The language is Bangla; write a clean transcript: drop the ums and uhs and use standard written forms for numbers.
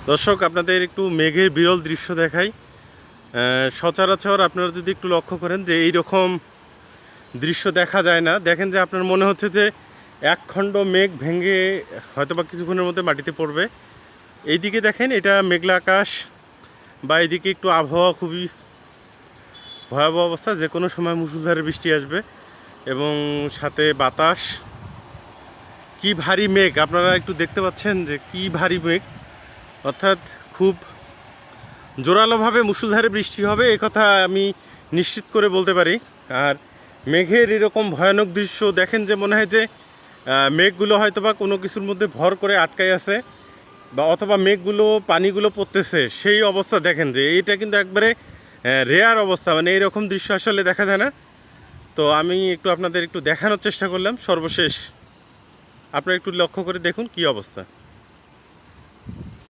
দর্শক, আপনাদের একটু মেঘের বিরল দৃশ্য দেখাই। সচরাচর আপনারা যদি একটু লক্ষ্য করেন যে এই রকম দৃশ্য দেখা যায় না। দেখেন যে আপনার মনে হচ্ছে যে একখণ্ড মেঘ ভেঙে হয়তোবা কিছুক্ষণের মধ্যে মাটিতে পড়বে। এইদিকে দেখেন, এটা মেঘলা আকাশ, বা এইদিকে একটু আবহাওয়া খুবই ভয়াবহ অবস্থা, যে কোনো সময় মুষলধারে বৃষ্টি আসবে এবং সাথে বাতাস। কি ভারী মেঘ, আপনারা একটু দেখতে পাচ্ছেন যে কি ভারী মেঘ, অর্থাৎ খুব জোরালোভাবে মুষলধারে বৃষ্টি হবে, এ কথা আমি নিশ্চিত করে বলতে পারি। আর মেঘের এরকম ভয়ানক দৃশ্য দেখেন যে মনে হয় যে মেঘগুলো হয়তোবা কোনো কিছুর মধ্যে ভর করে আটকায় আছে, বা অথবা মেঘগুলো পানিগুলো পড়তেছে, সেই অবস্থা দেখেন যে এইটা কিন্তু একবারে রেয়ার অবস্থা, মানে এইরকম দৃশ্য আসলে দেখা যায় না। তো আমি একটু আপনাদের একটু দেখানোর চেষ্টা করলাম সর্বশেষ। আপনারা একটু লক্ষ্য করে দেখুন কি অবস্থা।